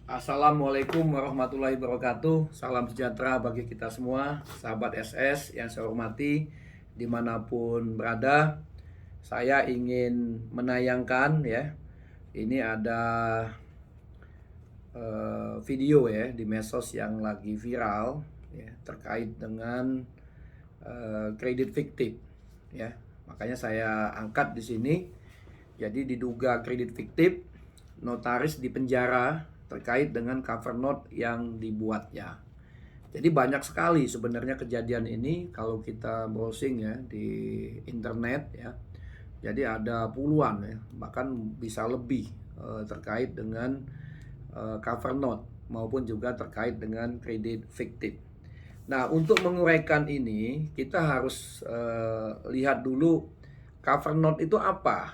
Assalamualaikum warahmatullahi wabarakatuh. Salam sejahtera bagi kita semua, sahabat SS yang saya hormati dimanapun berada. Saya ingin menayangkan ya, ini ada video ya di medsos yang lagi viral ya, terkait dengan kredit fiktif ya. Makanya saya angkat di sini. Jadi diduga kredit fiktif, notaris dipenjara terkait dengan cover note yang dibuatnya. Jadi banyak sekali sebenarnya kejadian ini kalau kita browsing ya di internet ya. Jadi ada puluhan ya, bahkan bisa lebih terkait dengan cover note maupun juga terkait dengan kredit fiktif. Nah, untuk menguraikan ini kita harus lihat dulu cover note itu apa.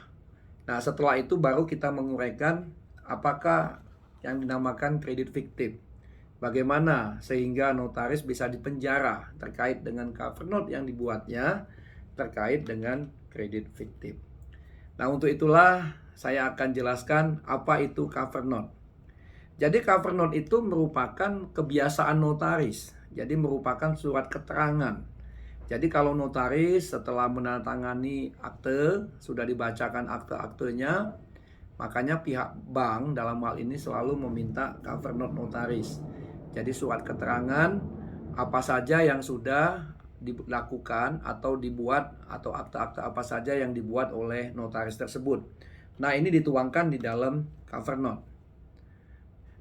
Nah, setelah itu baru kita menguraikan apakah yang dinamakan kredit fiktif. Bagaimana sehingga notaris bisa dipenjara terkait dengan cover note yang dibuatnya terkait dengan kredit fiktif. Nah, untuk itulah saya akan jelaskan apa itu cover note. Jadi cover note itu merupakan kebiasaan notaris. Jadi merupakan surat keterangan. Jadi kalau notaris setelah menandatangani akte, sudah dibacakan akte-aktenya, makanya pihak bank dalam hal ini selalu meminta cover note notaris. Jadi surat keterangan apa saja yang sudah dilakukan atau dibuat, atau akte-akte apa saja yang dibuat oleh notaris tersebut. Nah, ini dituangkan di dalam cover note.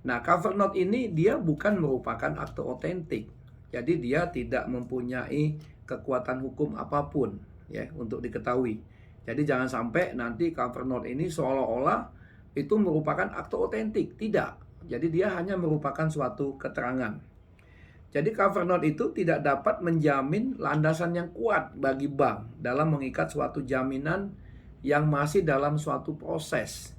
Nah, cover note ini dia bukan merupakan akte otentik. Jadi dia tidak mempunyai kekuatan hukum apapun ya untuk diketahui. Jadi jangan sampai nanti cover note ini seolah-olah itu merupakan akte otentik. Tidak. Jadi dia hanya merupakan suatu keterangan. Jadi cover note itu tidak dapat menjamin landasan yang kuat bagi bank dalam mengikat suatu jaminan yang masih dalam suatu proses.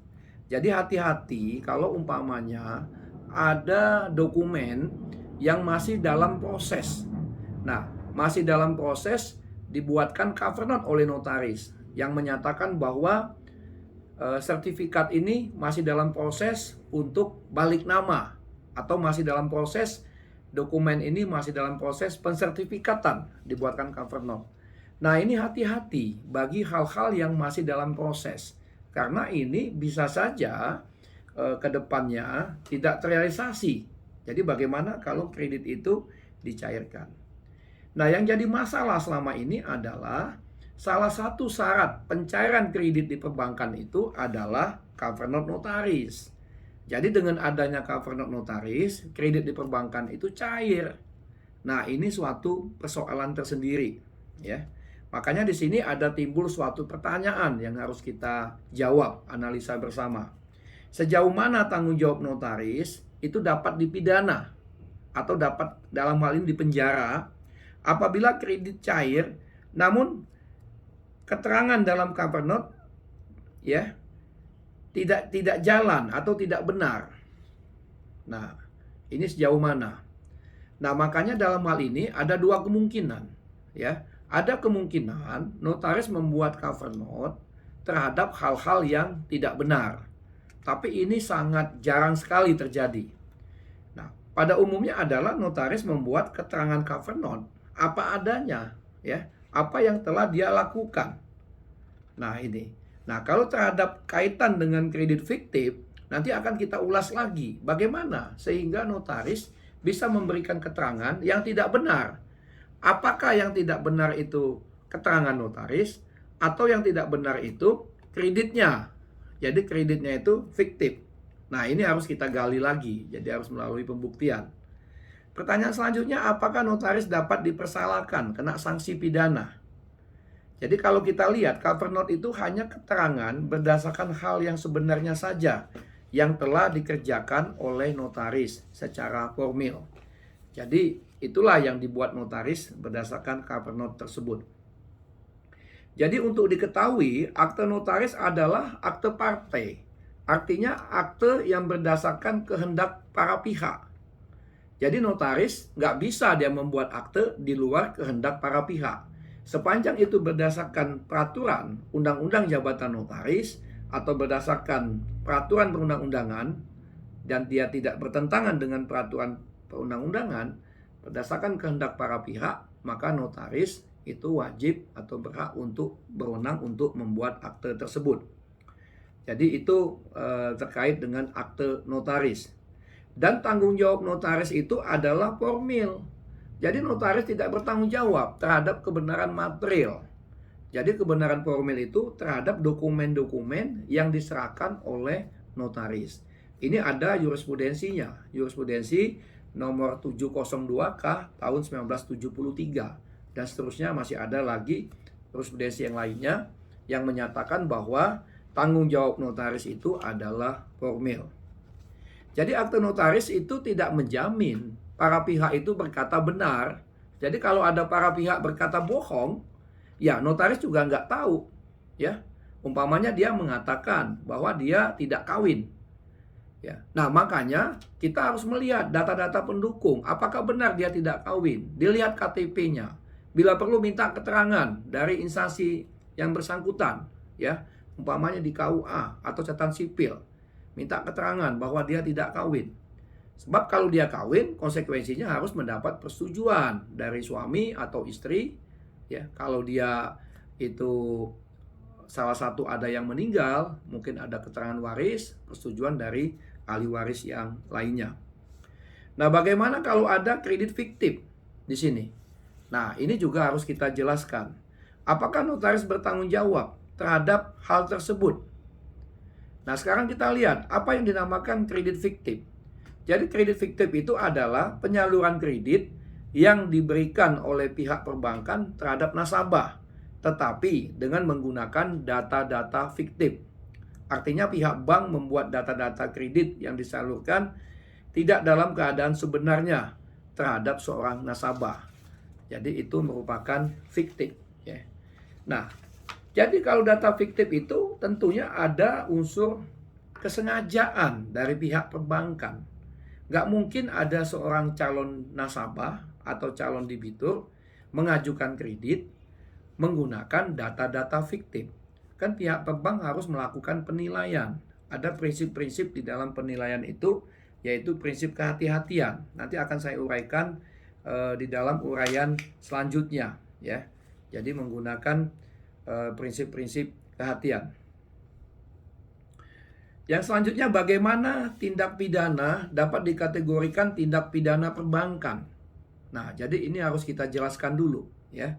Jadi hati-hati kalau umpamanya ada dokumen yang masih dalam proses. Nah, masih dalam proses dibuatkan cover note oleh notaris yang menyatakan bahwa sertifikat ini masih dalam proses untuk balik nama, atau masih dalam proses dokumen ini masih dalam proses pensertifikatan, dibuatkan cover note. Nah, ini hati-hati bagi hal-hal yang masih dalam proses, karena ini bisa saja ke depannya tidak terrealisasi. Jadi bagaimana kalau kredit itu dicairkan? Nah, yang jadi masalah selama ini adalah salah satu syarat pencairan kredit di perbankan itu adalah cover note notaris. Jadi dengan adanya cover note notaris, kredit di perbankan itu cair. Nah, ini suatu persoalan tersendiri, ya. Makanya di sini ada timbul suatu pertanyaan yang harus kita jawab, analisa bersama. Sejauh mana tanggung jawab notaris itu dapat dipidana atau dapat dalam hal ini dipenjara apabila kredit cair, namun keterangan dalam cover note ya tidak jalan atau tidak benar. Nah, ini sejauh mana? Nah, makanya dalam hal ini ada dua kemungkinan, ya. Ada kemungkinan notaris membuat cover note terhadap hal-hal yang tidak benar. Tapi ini sangat jarang sekali terjadi. Nah, pada umumnya adalah notaris membuat keterangan cover note apa adanya, ya, apa yang telah dia lakukan. Nah, ini. Nah, kalau terhadap kaitan dengan kredit fiktif, nanti akan kita ulas lagi bagaimana sehingga notaris bisa memberikan keterangan yang tidak benar. Apakah yang tidak benar itu keterangan notaris atau yang tidak benar itu kreditnya? Jadi kreditnya itu fiktif. Nah, ini harus kita gali lagi. Jadi harus melalui pembuktian. Pertanyaan selanjutnya, apakah notaris dapat dipersalahkan kena sanksi pidana? Jadi kalau kita lihat cover note itu hanya keterangan berdasarkan hal yang sebenarnya saja yang telah dikerjakan oleh notaris secara formil. Jadi itulah yang dibuat notaris berdasarkan cover note tersebut. Jadi untuk diketahui, akte notaris adalah akte partai. Artinya akte yang berdasarkan kehendak para pihak. Jadi notaris nggak bisa dia membuat akte di luar kehendak para pihak. Sepanjang itu berdasarkan peraturan undang-undang jabatan notaris atau berdasarkan peraturan perundang-undangan, dan dia tidak bertentangan dengan peraturan perundang-undangan berdasarkan kehendak para pihak, maka notaris itu wajib atau berhak untuk berwenang untuk membuat akte tersebut. Jadi itu terkait dengan akte notaris. Dan tanggung jawab notaris itu adalah formil. Jadi notaris tidak bertanggung jawab terhadap kebenaran material. Jadi kebenaran formil itu terhadap dokumen-dokumen yang diserahkan oleh notaris. Ini ada jurisprudensinya, jurisprudensi nomor 702K tahun 1973. Dan seterusnya masih ada lagi jurisprudensi yang lainnya yang menyatakan bahwa tanggung jawab notaris itu adalah formil. Jadi akte notaris itu tidak menjamin para pihak itu berkata benar. Jadi kalau ada para pihak berkata bohong, ya notaris juga nggak tahu. Ya, umpamanya dia mengatakan bahwa dia tidak kawin. Ya, nah makanya kita harus melihat data-data pendukung. Apakah benar dia tidak kawin? Dilihat KTP-nya. Bila perlu minta keterangan dari instansi yang bersangkutan. Ya, umpamanya di KUA atau catatan sipil. Minta keterangan bahwa dia tidak kawin. Sebab kalau dia kawin, konsekuensinya harus mendapat persetujuan dari suami atau istri. Ya, kalau dia itu salah satu ada yang meninggal, mungkin ada keterangan waris, persetujuan dari ahli waris yang lainnya. Nah, bagaimana kalau ada kredit fiktif di sini? Nah, ini juga harus kita jelaskan. Apakah notaris bertanggung jawab terhadap hal tersebut? Nah, sekarang kita lihat apa yang dinamakan kredit fiktif. Jadi kredit fiktif itu adalah penyaluran kredit yang diberikan oleh pihak perbankan terhadap nasabah, tetapi dengan menggunakan data-data fiktif. Artinya pihak bank membuat data-data kredit yang disalurkan tidak dalam keadaan sebenarnya terhadap seorang nasabah. Jadi itu merupakan fiktif. Ya. Nah, jadi kalau data fiktif itu tentunya ada unsur kesengajaan dari pihak perbankan. Nggak mungkin ada seorang calon nasabah atau calon debitur mengajukan kredit menggunakan data-data fiktif. Kan pihak perbank harus melakukan penilaian. Ada prinsip-prinsip di dalam penilaian itu, yaitu prinsip kehati-hatian. Nanti akan saya uraikan di dalam uraian selanjutnya. Ya. Jadi menggunakan prinsip-prinsip kehatian. Yang selanjutnya, bagaimana tindak pidana dapat dikategorikan tindak pidana perbankan. Nah, jadi ini harus kita jelaskan dulu, ya.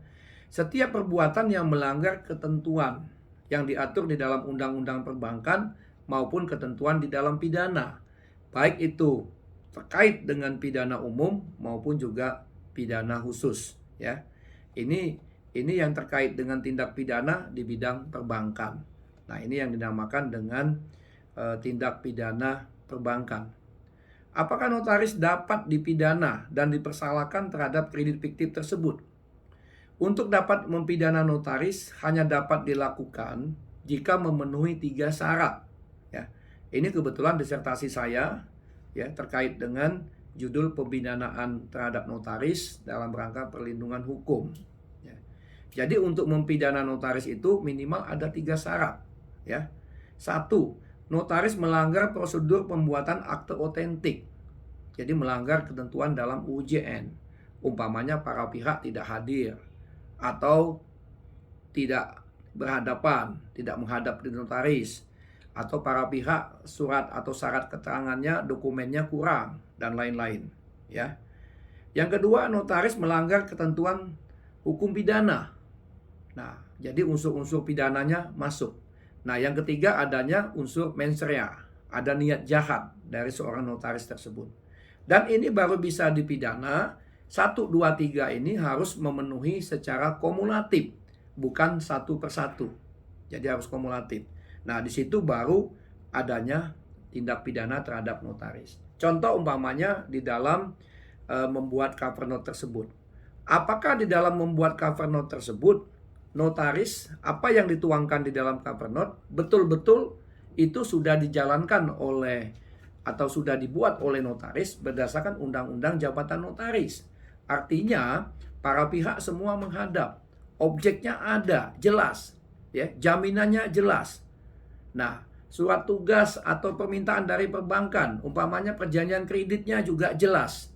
Setiap perbuatan yang melanggar ketentuan yang diatur di dalam undang-undang perbankan maupun ketentuan di dalam pidana, baik itu terkait dengan pidana umum maupun juga pidana khusus, ya. Ini yang terkait dengan tindak pidana di bidang perbankan. Nah, ini yang dinamakan dengan tindak pidana perbankan. Apakah notaris dapat dipidana dan dipersalahkan terhadap kredit fiktif tersebut? Untuk dapat mempidana notaris hanya dapat dilakukan jika memenuhi 3 syarat. Ya, ini kebetulan disertasi saya ya terkait dengan judul pembidanaan terhadap notaris dalam rangka perlindungan hukum. Jadi untuk mempidana notaris itu minimal ada 3 syarat. Ya. 1. Notaris melanggar prosedur pembuatan akte otentik. Jadi melanggar ketentuan dalam UJN. Umpamanya para pihak tidak hadir atau tidak berhadapan, tidak menghadap di notaris, atau para pihak surat atau syarat keterangannya, dokumennya kurang dan lain-lain. Ya. Yang kedua, notaris melanggar ketentuan hukum pidana. Nah, jadi unsur-unsur pidananya masuk. Nah, yang ketiga adanya unsur mens rea, ada niat jahat dari seorang notaris tersebut. Dan ini baru bisa dipidana, 1, 2, 3 ini harus memenuhi secara kumulatif, bukan satu persatu. Jadi harus kumulatif. Nah, di situ baru adanya tindak pidana terhadap notaris. Contoh umpamanya di dalam membuat cover note tersebut. Apakah di dalam membuat cover note tersebut notaris, apa yang dituangkan di dalam cover note betul-betul itu sudah dijalankan oleh atau sudah dibuat oleh notaris berdasarkan undang-undang jabatan notaris. Artinya para pihak semua menghadap, objeknya ada, jelas, ya, jaminannya jelas. Nah, surat tugas atau permintaan dari perbankan, umpamanya perjanjian kreditnya juga jelas.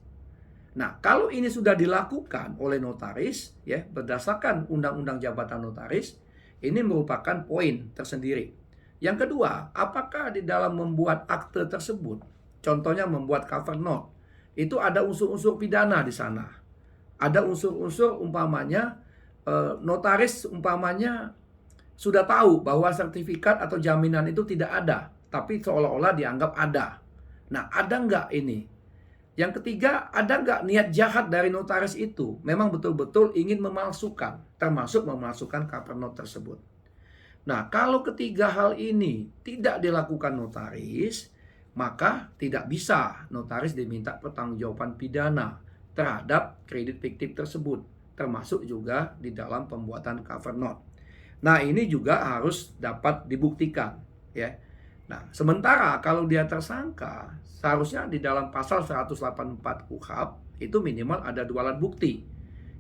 Nah, kalau ini sudah dilakukan oleh notaris, ya, berdasarkan Undang-Undang Jabatan Notaris, ini merupakan poin tersendiri. Yang kedua, apakah di dalam membuat akte tersebut, contohnya membuat cover note, itu ada unsur-unsur pidana di sana. Ada unsur-unsur umpamanya notaris umpamanya sudah tahu bahwa sertifikat atau jaminan itu tidak ada, tapi seolah-olah dianggap ada. Nah, ada nggak ini? Yang ketiga, ada nggak niat jahat dari notaris itu? Memang betul-betul ingin memalsukan, termasuk memalsukan cover note tersebut. Nah, kalau ketiga hal ini tidak dilakukan notaris, maka tidak bisa notaris diminta pertanggungjawaban pidana terhadap kredit fiktif tersebut, termasuk juga di dalam pembuatan cover note. Nah, ini juga harus dapat dibuktikan, ya. Nah, sementara kalau dia tersangka, seharusnya di dalam pasal 184 KUHP itu minimal ada 2 alat bukti,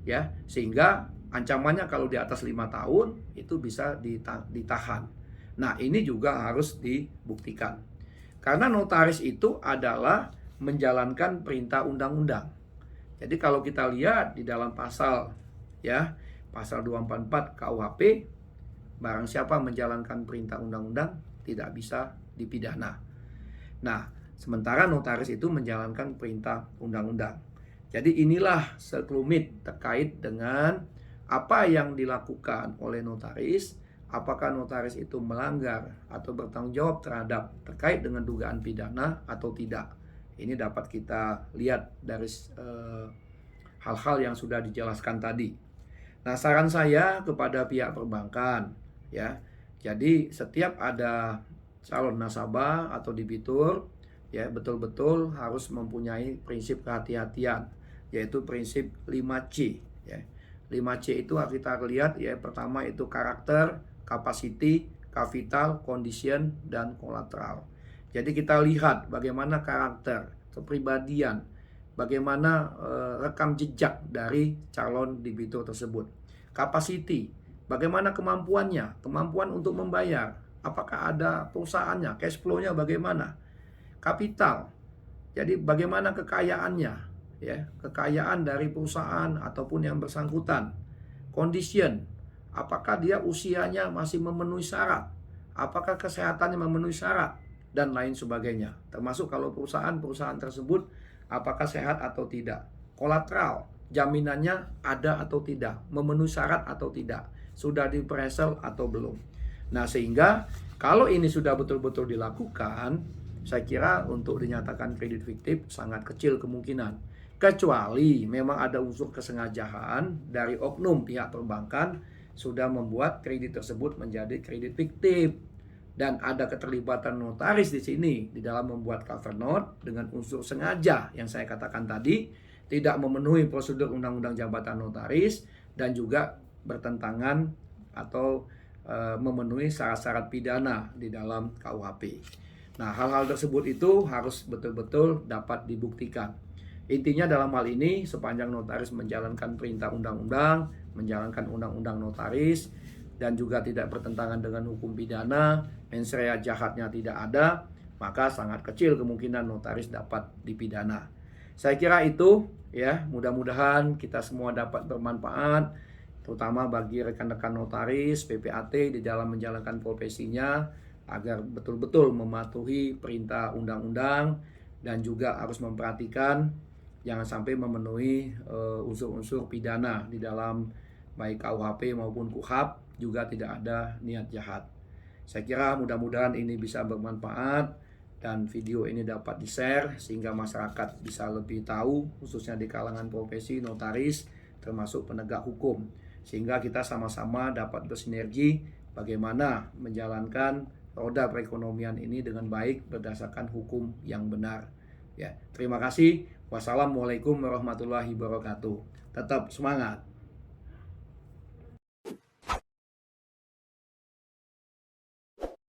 ya, sehingga ancamannya kalau di atas 5 tahun itu bisa ditahan. Nah, ini juga harus dibuktikan. Karena notaris itu adalah menjalankan perintah undang-undang. Jadi kalau kita lihat di dalam pasal, ya, pasal 244 KUHP, barang siapa menjalankan perintah undang-undang tidak bisa dipidana. Nah, sementara notaris itu menjalankan perintah undang-undang. Jadi inilah sekelumit terkait dengan apa yang dilakukan oleh notaris. Apakah notaris itu melanggar atau bertanggung jawab terkait dengan dugaan pidana atau tidak. Ini dapat kita lihat dari hal-hal yang sudah dijelaskan tadi. Nah, saran saya kepada pihak perbankan, ya, jadi setiap ada calon nasabah atau debitur, ya, betul-betul harus mempunyai prinsip kehati-hatian, yaitu prinsip 5C, ya. 5C itu kita lihat, ya, pertama itu karakter, capacity, capital, condition, dan collateral. Jadi kita lihat bagaimana karakter, kepribadian, bagaimana rekam jejak dari calon debitur tersebut. Capacity, bagaimana kemampuannya, kemampuan untuk membayar, apakah ada perusahaannya, cash flow-nya bagaimana. Kapital, jadi bagaimana kekayaannya, ya, kekayaan dari perusahaan ataupun yang bersangkutan. Condition, apakah dia usianya masih memenuhi syarat, apakah kesehatannya memenuhi syarat, dan lain sebagainya. Termasuk kalau perusahaan tersebut apakah sehat atau tidak. Kolateral, jaminannya ada atau tidak, memenuhi syarat atau tidak, sudah di-appraisal atau belum. Nah, sehingga kalau ini sudah betul-betul dilakukan, saya kira untuk dinyatakan kredit fiktif sangat kecil kemungkinan. Kecuali memang ada unsur kesengajaan dari oknum pihak perbankan sudah membuat kredit tersebut menjadi kredit fiktif. Dan ada keterlibatan notaris di sini di dalam membuat cover note dengan unsur sengaja yang saya katakan tadi, tidak memenuhi prosedur Undang-Undang Jabatan Notaris dan juga bertentangan atau memenuhi syarat-syarat pidana di dalam KUHP. Nah, hal-hal tersebut itu harus betul-betul dapat dibuktikan. Intinya dalam hal ini, sepanjang notaris menjalankan perintah undang-undang, menjalankan undang-undang notaris, dan juga tidak bertentangan dengan hukum pidana, mens rea jahatnya tidak ada, maka sangat kecil kemungkinan notaris dapat dipidana. Saya kira itu, ya, mudah-mudahan kita semua dapat bermanfaat, terutama bagi rekan-rekan notaris, PPAT di dalam menjalankan profesinya, agar betul-betul mematuhi perintah undang-undang dan juga harus memperhatikan jangan sampai memenuhi unsur-unsur pidana di dalam baik KUHP maupun KUHAP, juga tidak ada niat jahat. Saya kira mudah-mudahan ini bisa bermanfaat dan video ini dapat di-share sehingga masyarakat bisa lebih tahu, khususnya di kalangan profesi notaris termasuk penegak hukum, sehingga kita sama-sama dapat bersinergi bagaimana menjalankan roda perekonomian ini dengan baik berdasarkan hukum yang benar. Ya, terima kasih. Wassalamualaikum warahmatullahi wabarakatuh. Tetap semangat.